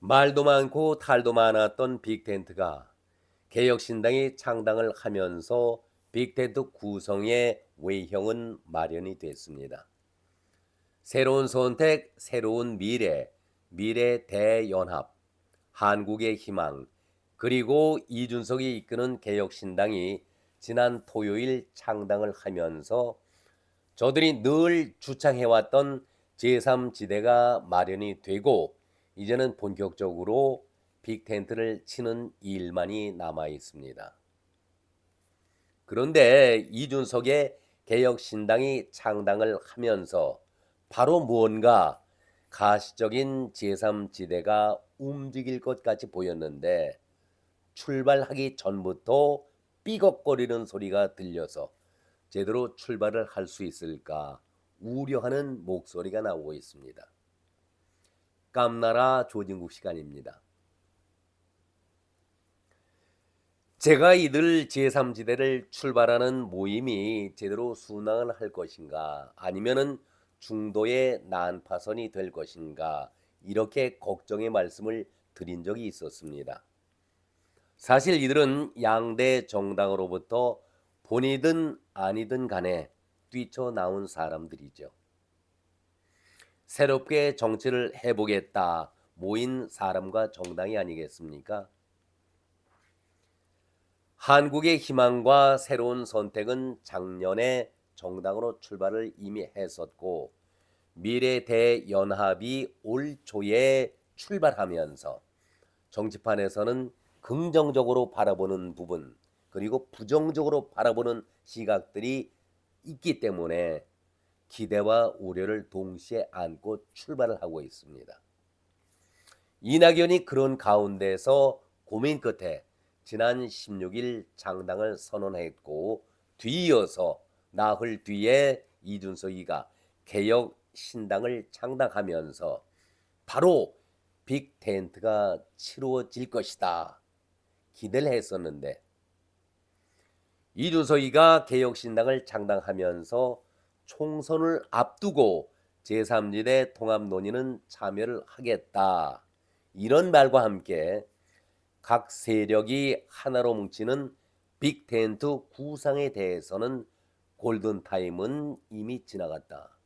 말도 많고 탈도 많았던 빅텐트가 개혁신당이 창당을 하면서 빅텐트 구성의 외형은 마련이 됐습니다. 새로운 선택, 새로운 미래, 미래 대연합, 한국의 희망, 그리고 이준석이 이끄는 개혁신당이 지난 토요일 창당을 하면서 저들이 늘 주창해왔던 제3지대가 마련이 되고 이제는 본격적으로 빅텐트를 치는 일만이 남아 있습니다. 그런데 이준석의 개혁신당이 창당을 하면서 바로 무언가 가시적인 제3지대가 움직일 것 같이 보였는데 출발하기 전부터 삐걱거리는 소리가 들려서 제대로 출발을 할 수 있을까 우려하는 목소리가 나오고 있습니다. 깜나라 조진국 시간입니다. 제가 이들 제3지대를 출발하는 모임이 제대로 순항을 할 것인가 아니면은 중도의 난파선이 될 것인가 이렇게 걱정의 말씀을 드린 적이 있었습니다. 사실 이들은 양대 정당으로부터 본이든 아니든 간에 뛰쳐나온 사람들이죠. 새롭게 정치를 해보겠다 모인 사람과 정당이 아니겠습니까? 한국의 희망과 새로운 선택은 작년에 정당으로 출발을 이미 했었고 미래대연합이 올 초에 출발하면서 정치판에서는 긍정적으로 바라보는 부분 그리고 부정적으로 바라보는 시각들이 있기 때문에 기대와 우려를 동시에 안고 출발을 하고 있습니다. 이낙연이 그런 가운데서 고민 끝에 지난 16일 창당을 선언했고 뒤이어서 나흘 뒤에 이준석이가 개혁신당을 창당하면서 바로 빅텐트가 치루어질 것이다 기대를 했었는데 이준석이가 개혁신당을 창당하면서 총선을 앞두고 제3지대 통합 논의는 참여를 하겠다 이런 말과 함께 각 세력이 하나로 뭉치는 빅텐트 구상에 대해서는 골든타임은 이미 지나갔다.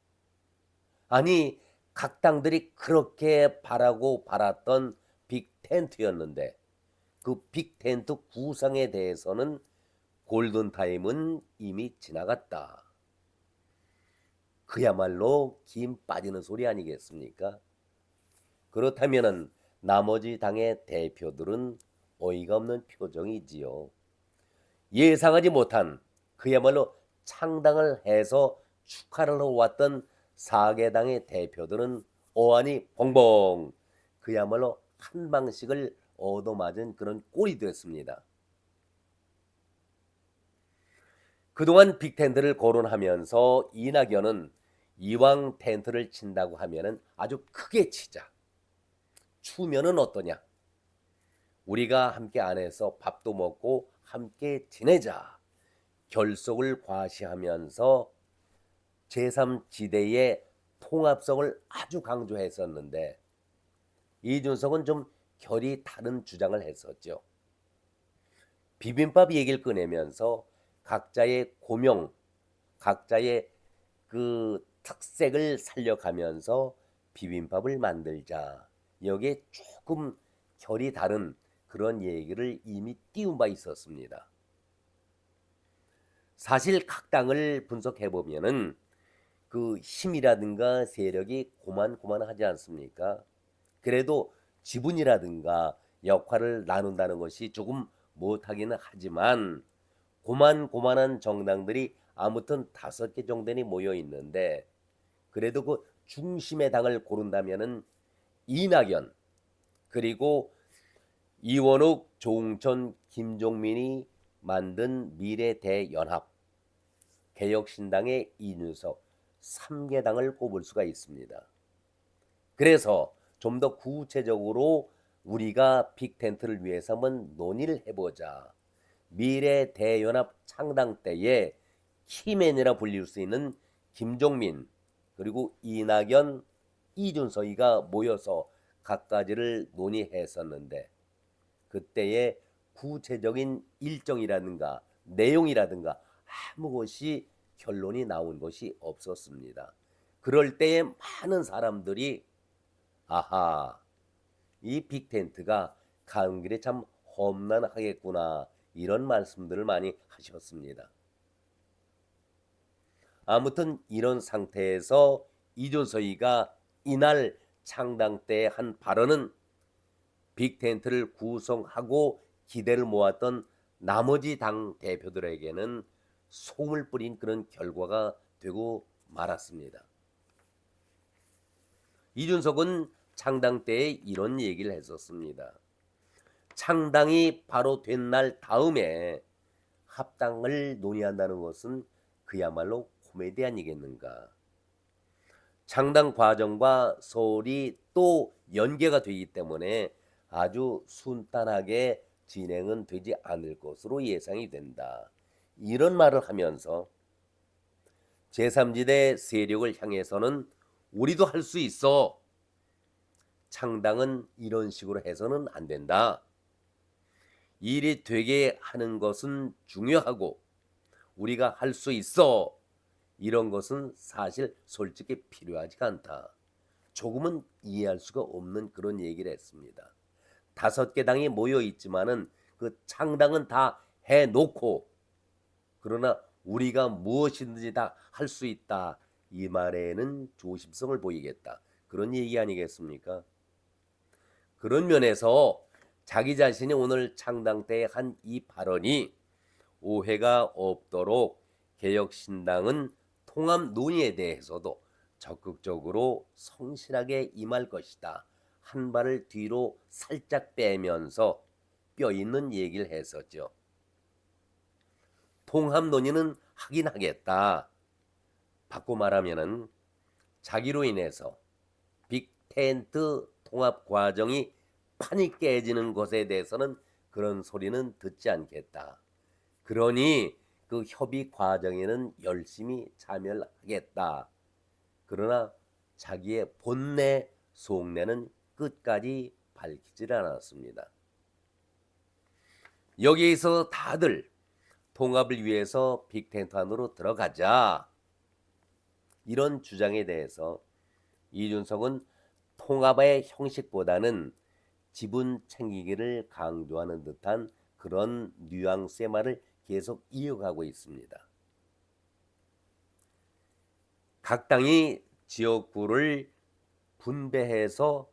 아니 각 당들이 그렇게 바라고 바랐던 빅텐트였는데 그 빅텐트 구상에 대해서는 골든타임은 이미 지나갔다. 그야말로 김 빠지는 소리 아니겠습니까? 그렇다면 나머지 당의 대표들은 어이가 없는 표정이지요. 예상하지 못한 그야말로 창당을 해서 축하를 해왔던 4개당의 대표들은 어안이 벙벙 그야말로 한 방씩을 얻어맞은 그런 꼴이 됐습니다. 그동안 빅텐트를 거론하면서 이낙연은 이왕 텐트를 친다고 하면은 아주 크게 치자. 추면은 어떠냐? 우리가 함께 안에서 밥도 먹고 함께 지내자. 결속을 과시하면서 제3지대의 통합성을 아주 강조했었는데 이준석은 좀 결이 다른 주장을 했었죠. 비빔밥 얘기를 꺼내면서 각자의 고명, 각자의 그 특색을 살려가면서 비빔밥을 만들자. 여기에 조금 결이 다른 그런 얘기를 이미 띄운 바 있었습니다. 사실 각 당을 분석해 보면은 그 힘이라든가 세력이 고만고만하지 않습니까? 그래도 지분이라든가 역할을 나눈다는 것이 조금 못하기는 하지만 고만고만한 정당들이 아무튼 5개 정도는 모여 있는데 그래도 그 중심의 당을 고른다면은 이낙연 그리고 이원욱, 조응천, 김종민이 만든 미래대연합 개혁신당의 이준석 3개당을 꼽을 수가 있습니다. 그래서 좀 더 구체적으로 우리가 빅텐트를 위해서 한번 논의를 해보자. 미래대연합 창당 때에 키맨이라 불릴 수 있는 김종민 그리고 이낙연, 이준석이가 모여서 갖가지를 논의했었는데 그때의 구체적인 일정이라든가 내용이라든가 아무것이 결론이 나온 것이 없었습니다. 그럴 때에 많은 사람들이 아하, 이 빅텐트가 가는 길에 참 험난하겠구나 이런 말씀들을 많이 하셨습니다. 아무튼 이런 상태에서 이조서희가 이날 창당 때 한 발언은 빅텐트를 구성하고 기대를 모았던 나머지 당 대표들에게는 소음을 뿌린 그런 결과가 되고 말았습니다. 이준석은 창당 때에 이런 얘기를 했었습니다. 창당이 바로 된 날 다음에 합당을 논의한다는 것은 그야말로 코미디 아니겠는가. 창당 과정과 서울이 또 연계가 되기 때문에 아주 순탄하게 진행은 되지 않을 것으로 예상이 된다. 이런 말을 하면서 제3지대 세력을 향해서는 우리도 할 수 있어. 창당은 이런 식으로 해서는 안 된다. 일이 되게 하는 것은 중요하고 우리가 할 수 있어. 이런 것은 사실 솔직히 필요하지가 않다. 조금은 이해할 수가 없는 그런 얘기를 했습니다. 5개 당이 모여 있지만은 그 창당은 다 해놓고 그러나 우리가 무엇이든지 다 할 수 있다. 이 말에는 조심성을 보이겠다. 그런 얘기 아니겠습니까? 그런 면에서 자기 자신이 오늘 창당 때 한 이 발언이 오해가 없도록 개혁신당은 통합 논의에 대해서도 적극적으로 성실하게 임할 것이다. 한 발을 뒤로 살짝 빼면서 뼈 있는 얘기를 했었죠. 통합 논의는 하긴 하겠다. 바꿔 말하면은 자기로 인해서 빅텐트 통합 과정이 판이 깨지는 것에 대해서는 그런 소리는 듣지 않겠다. 그러니 그 협의 과정에는 열심히 참여를 하겠다. 그러나 자기의 본내 속내는 끝까지 밝히질 않았습니다. 여기에서 다들 통합을 위해서 빅텐트 안으로 들어가자. 이런 주장에 대해서 이준석은 통합의 형식보다는 지분 챙기기를 강조하는 듯한 그런 뉘앙스의 말을 계속 이어가고 있습니다. 각 당이 지역구를 분배해서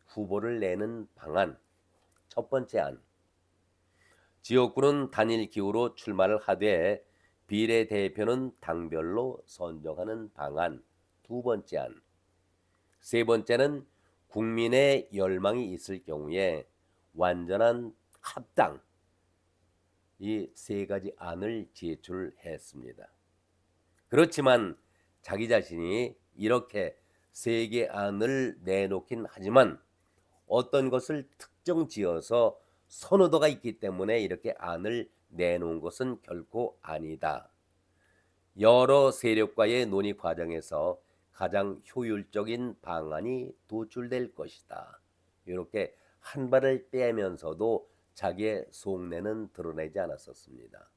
후보를 내는 방안. 첫 번째 안. 지역구는 단일 기호로 출마를 하되 비례대표는 당별로 선정하는 방안. 두 번째 안. 세 번째는 국민의 열망이 있을 경우에 완전한 합당. 이 세 가지 안을 제출했습니다. 그렇지만 자기 자신이 이렇게 세 개 안을 내놓긴 하지만 어떤 것을 특정 지어서 선호도가 있기 때문에 이렇게 안을 내놓은 것은 결코 아니다. 여러 세력과의 논의 과정에서 가장 효율적인 방안이 도출될 것이다. 이렇게 한 발을 빼면서도 자기의 속내는 드러내지 않았었습니다.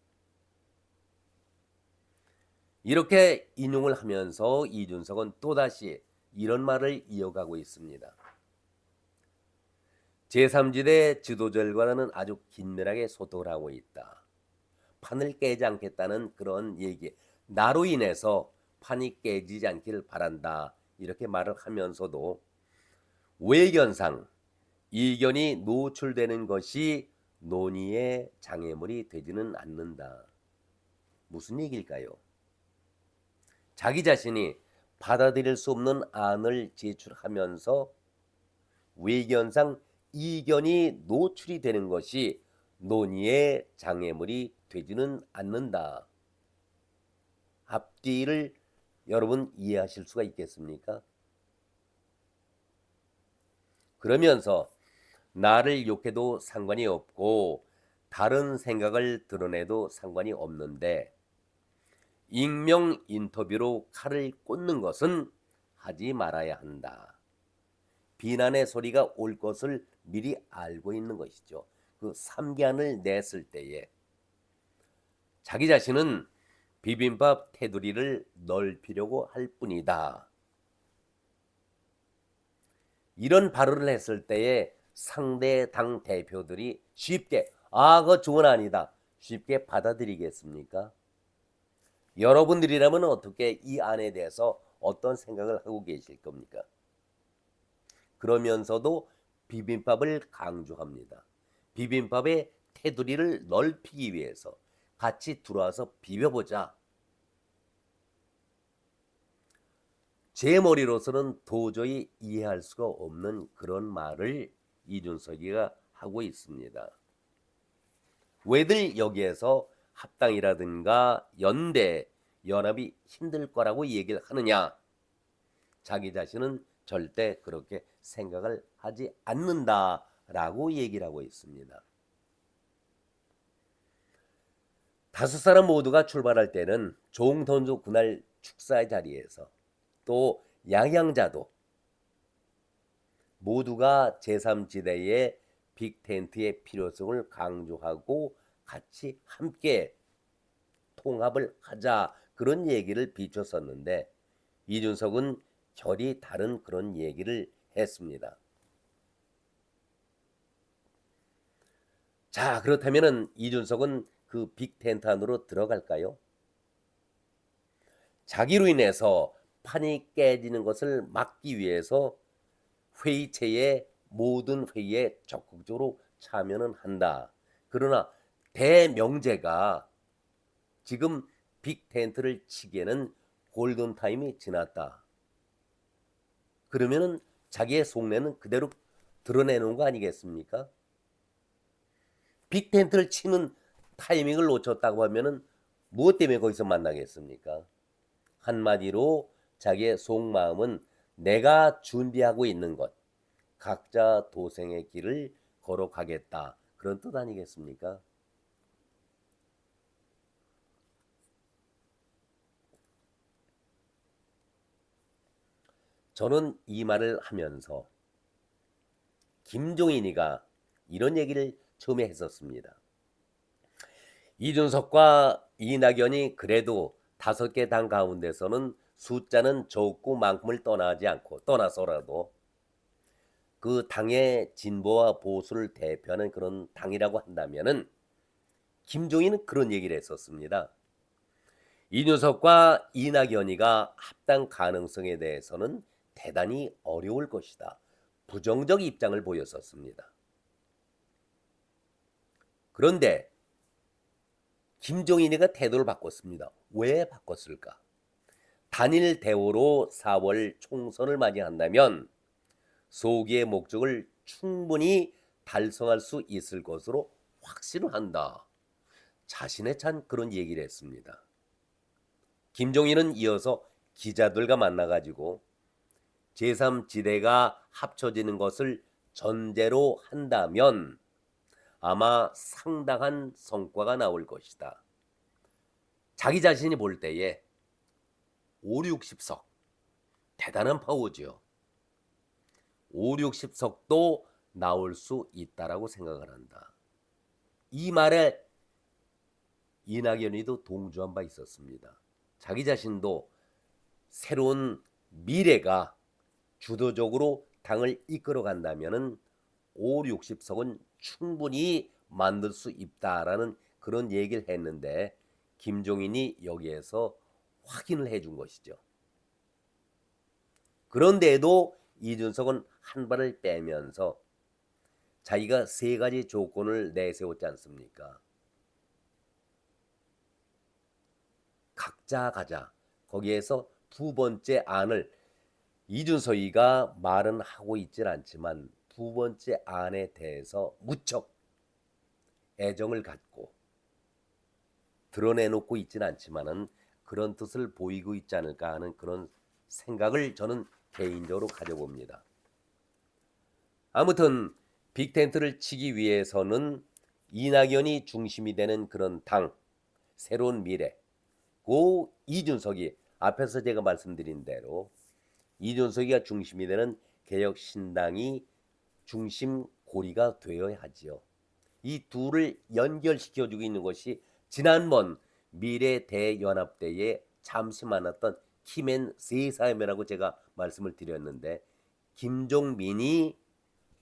이렇게 인용을 하면서 이준석은 또다시 이런 말을 이어가고 있습니다. 제3지대 지도자들과는 아주 긴밀하게 소통을 하고 있다. 판을 깨지 않겠다는 그런 얘기. 나로 인해서 판이 깨지지 않기를 바란다. 이렇게 말을 하면서도 외견상 이견이 노출되는 것이 논의의 장애물이 되지는 않는다. 무슨 얘기일까요? 자기 자신이 받아들일 수 없는 안을 제출하면서 외견상 이견이 노출이 되는 것이 논의의 장애물이 되지는 않는다. 앞뒤를 여러분 이해하실 수가 있겠습니까? 그러면서 나를 욕해도 상관이 없고 다른 생각을 드러내도 상관이 없는데 익명 인터뷰로 칼을 꽂는 것은 하지 말아야 한다. 비난의 소리가 올 것을 미리 알고 있는 것이죠. 그 삼기안을 냈을 때에 자기 자신은 비빔밥 테두리를 넓히려고 할 뿐이다. 이런 발언을 했을 때에 상대 당 대표들이 쉽게 그거 좋은 아니다. 쉽게 받아들이겠습니까? 여러분들이라면 어떻게 이 안에 대해서 어떤 생각을 하고 계실 겁니까? 그러면서도 비빔밥을 강조합니다. 비빔밥의 테두리를 넓히기 위해서 같이 들어와서 비벼보자. 제 머리로서는 도저히 이해할 수가 없는 그런 말을 이준석이가 하고 있습니다. 왜들 여기에서 합당이라든가 연대, 연합이 힘들 거라고 얘기를 하느냐? 자기 자신은 절대 그렇게 생각을 하지 않는다라고 얘기를 하고 있습니다. 5사람 모두가 출발할 때는 종던조 그날 축사의 자리에서 또 양양자도 모두가 제3지대의 빅텐트의 필요성을 강조하고 같이 함께 통합을 하자 그런 얘기를 비췄었는데 이준석은 결이 다른 그런 얘기를 했습니다. 자, 그렇다면은 이준석은 그 빅텐트 안으로 들어갈까요? 자기로 인해서 판이 깨지는 것을 막기 위해서 회의체의 모든 회의에 적극적으로 참여는 한다. 그러나 대명제가 지금 빅텐트를 치기에는 골든타임이 지났다. 그러면은 자기의 속내는 그대로 드러내는 거 아니겠습니까? 빅텐트를 치는 타이밍을 놓쳤다고 하면은 무엇 때문에 거기서 만나겠습니까? 한마디로 자기의 속마음은 내가 준비하고 있는 것, 각자 도생의 길을 걸어가겠다. 그런 뜻 아니겠습니까? 저는 이 말을 하면서 김종인이가 이런 얘기를 처음에 했었습니다. 이준석과 이낙연이 그래도 5개 당 가운데서는 숫자는 적고 만큼을 떠나서라도 그 당의 진보와 보수를 대표하는 그런 당이라고 한다면은 김종인은 그런 얘기를 했었습니다. 이준석과 이낙연이가 합당 가능성에 대해서는 대단히 어려울 것이다. 부정적 입장을 보였었습니다. 그런데 김종인이가 태도를 바꿨습니다. 왜 바꿨을까? 단일 대우로 4월 총선을 맞이한다면 소기의 목적을 충분히 달성할 수 있을 것으로 확신을 한다. 자신의 찬 그런 얘기를 했습니다. 김종인은 이어서 기자들과 만나가지고 제3지대가 합쳐지는 것을 전제로 한다면 아마 상당한 성과가 나올 것이다. 자기 자신이 볼 때에 5, 60석 대단한 파워죠. 5, 60석도 나올 수 있다라고 생각을 한다. 이 말에 이낙연이도 동조한 바 있었습니다. 자기 자신도 새로운 미래가 주도적으로 당을 이끌어 간다면은 5, 60석은 충분히 만들 수 있다라는 그런 얘기를 했는데 김종인이 여기에서 확인을 해준 것이죠. 그런데도 이준석은 한 발을 빼면서 자기가 3가지 조건을 내세웠지 않습니까? 각자 가자. 거기에서 2번째 안을 이준석이가 말은 하고 있질 않지만 2번째 안에 대해서 무척 애정을 갖고 드러내놓고 있지는 않지만은 그런 뜻을 보이고 있지 않을까 하는 그런 생각을 저는 개인적으로 가져봅니다. 아무튼 빅텐트를 치기 위해서는 이낙연이 중심이 되는 그런 당, 새로운 미래, 이준석이 앞에서 제가 말씀드린 대로 이준석이가 중심이 되는 개혁신당이 중심 고리가 되어야 하지요. 이 둘을 연결시켜주고 있는 것이 지난번 미래대연합대에 잠시 만났던 키맨 세이사임이라고 제가 말씀을 드렸는데, 김종민이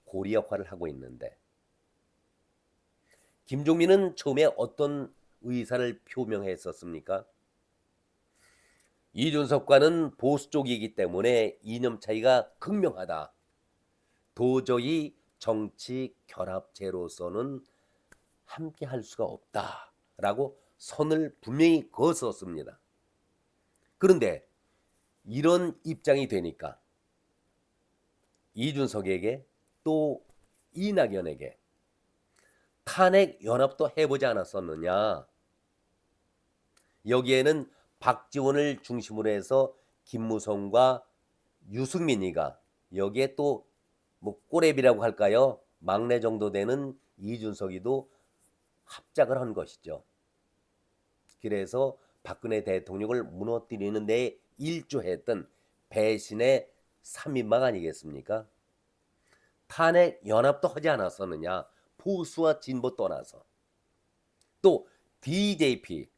고리 역할을 하고 있는데, 김종민은 처음에 어떤 의사를 표명했었습니까? 이준석과는 보수 쪽이기 때문에 이념 차이가 극명하다. 도저히 정치 결합체로서는 함께 할 수가 없다라고 선을 분명히 그었었습니다. 그런데 이런 입장이 되니까 이준석에게 또 이낙연에게 탄핵 연합도 해보지 않았었느냐. 여기에는 박지원을 중심으로 해서 김무성과 유승민이가, 여기에 또 뭐 꼬레비라고 할까요? 막내 정도 되는 이준석이도 합작을 한 것이죠. 그래서 박근혜 대통령을 무너뜨리는 데 일조했던 배신의 3인방 아니겠습니까? 탄핵 연합도 하지 않았었느냐. 보수와 진보 떠나서. 또 DJP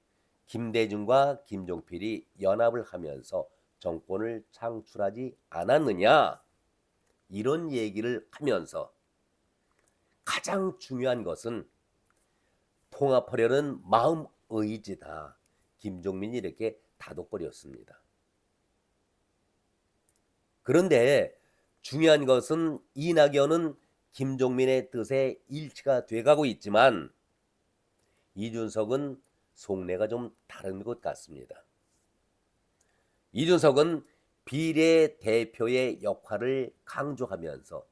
김대중과 김종필이 연합을 하면서 정권을 창출하지 않았느냐. 이런 얘기를 하면서 가장 중요한 것은 통합하려는 마음 의지다. 김종민이 이렇게 다독거렸습니다. 그런데 중요한 것은 이낙연은 김종민의 뜻에 일치가 돼가고 있지만 이준석은 속내가 좀 다른 것 같습니다. 이준석은 비례대표의 역할을 강조하면서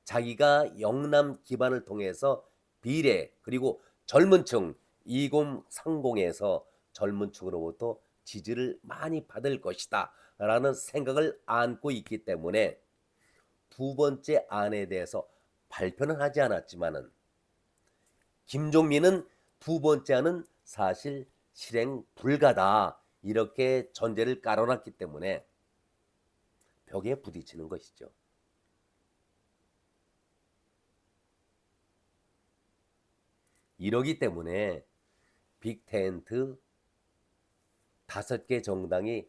자기가 영남 기반을 통해서 비례 그리고 젊은 층 2030에서 젊은 층으로부터 지지를 많이 받을 것이다 라는 생각을 안고 있기 때문에 두 번째 안에 대해서 발표는 하지 않았지만은 김종민은 두 번째 안은 사실 실행 불가다 이렇게 전제를 깔아놨기 때문에 벽에 부딪히는 것이죠. 이러기 때문에 빅텐트 5개 정당이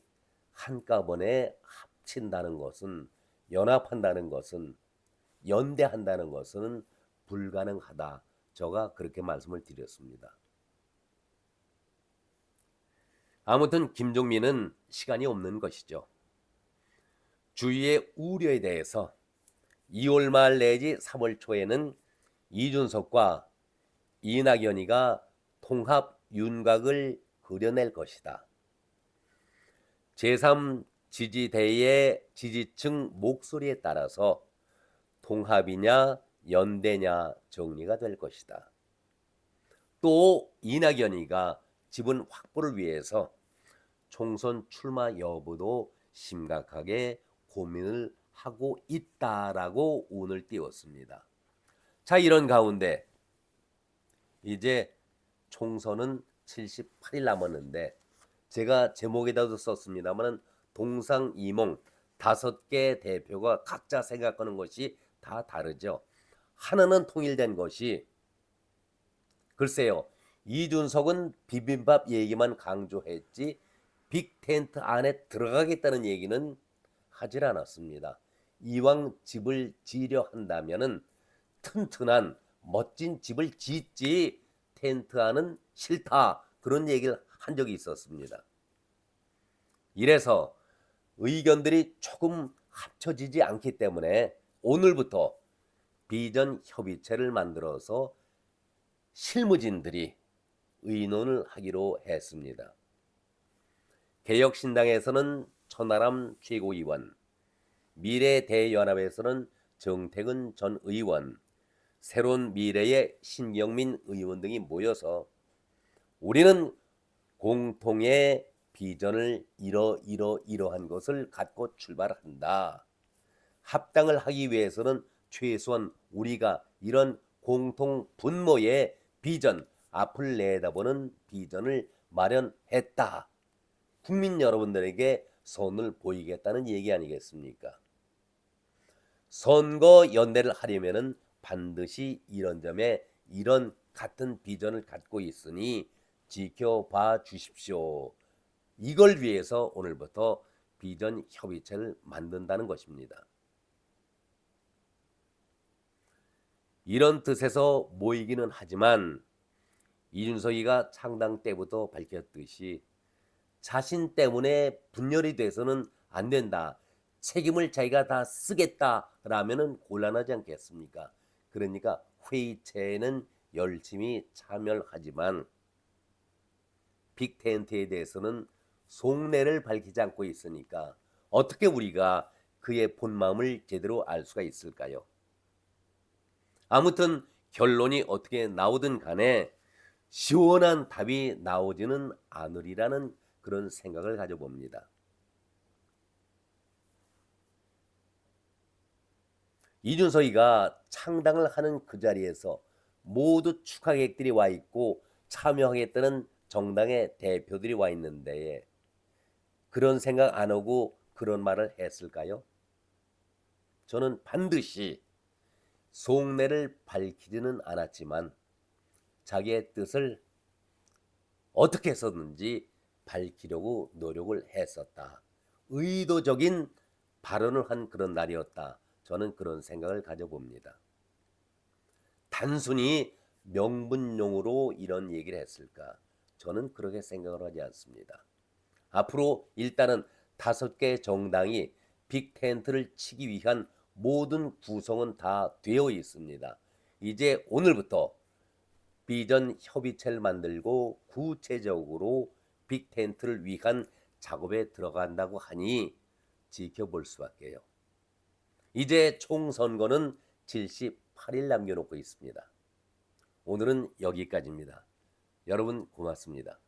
한꺼번에 합친다는 것은, 연합한다는 것은, 연대한다는 것은 불가능하다. 제가 그렇게 말씀을 드렸습니다. 아무튼 김종민은 시간이 없는 것이죠. 주위의 우려에 대해서 2월 말 내지 3월 초에는 이준석과 이낙연이가 통합 윤곽을 그려낼 것이다. 제3 지지대의 지지층 목소리에 따라서 통합이냐 연대냐 정리가 될 것이다. 또 이낙연이가 지분 확보를 위해서 총선 출마 여부도 심각하게 고민을 하고 있다라고 운을 띄웠습니다. 자, 이런 가운데 이제 총선은 78일 남았는데 제가 제목에다도 썼습니다만 동상이몽 5개 대표가 각자 생각하는 것이 다 다르죠. 하나는 통일된 것이, 글쎄요, 이준석은 비빔밥 얘기만 강조했지 빅텐트 안에 들어가겠다는 얘기는 하질 않았습니다. 이왕 집을 지으려 한다면은 튼튼한 멋진 집을 짓지 텐트 안은 싫다, 그런 얘기를 한 적이 있었습니다. 이래서 의견들이 조금 합쳐지지 않기 때문에 오늘부터 비전 협의체를 만들어서 실무진들이 의논을 하기로 했습니다. 개혁신당에서는 천하람 최고위원, 미래대연합에서는 정태근 전 의원, 새로운 미래의 신경민 의원 등이 모여서 우리는 공통의 비전을 이러한 것을 갖고 출발한다. 합당을 하기 위해서는 최소한 우리가 이런 공통 분모의 비전, 앞을 내다보는 비전을 마련했다. 국민 여러분들에게 선을 보이겠다는 얘기 아니겠습니까? 선거 연대를 하려면은 반드시 이런 점에 이런 같은 비전을 갖고 있으니 지켜봐 주십시오. 이걸 위해서 오늘부터 비전 협의체를 만든다는 것입니다. 이런 뜻에서 모이기는 하지만 이준석이가 창당 때부터 밝혔듯이 자신 때문에 분열이 돼서는 안 된다. 책임을 자기가 다 쓰겠다라면은 곤란하지 않겠습니까? 그러니까 회의체에는 열심히 참여를 하지만 빅텐트에 대해서는 속내를 밝히지 않고 있으니까 어떻게 우리가 그의 본마음을 제대로 알 수가 있을까요? 아무튼 결론이 어떻게 나오든 간에 시원한 답이 나오지는 않으리라는 그런 생각을 가져봅니다. 이준석이가 창당을 하는 그 자리에서 모두 축하객들이 와 있고 참여하겠다는 정당의 대표들이 와 있는데 그런 생각 안 하고 그런 말을 했을까요? 저는 반드시 속내를 밝히지는 않았지만 자기의 뜻을 어떻게 해서든지 밝히려고 노력을 했었다. 의도적인 발언을 한 그런 날이었다. 저는 그런 생각을 가져봅니다. 단순히 명분용으로 이런 얘기를 했을까? 저는 그렇게 생각을 하지 않습니다. 앞으로 일단은 5개 정당이 빅텐트를 치기 위한 모든 구성은 다 되어 있습니다. 이제 오늘부터 비전 협의체를 만들고 구체적으로 빅텐트를 위한 작업에 들어간다고 하니 지켜볼 수밖에요. 이제 총선거는 78일 남겨놓고 있습니다. 오늘은 여기까지입니다. 여러분 고맙습니다.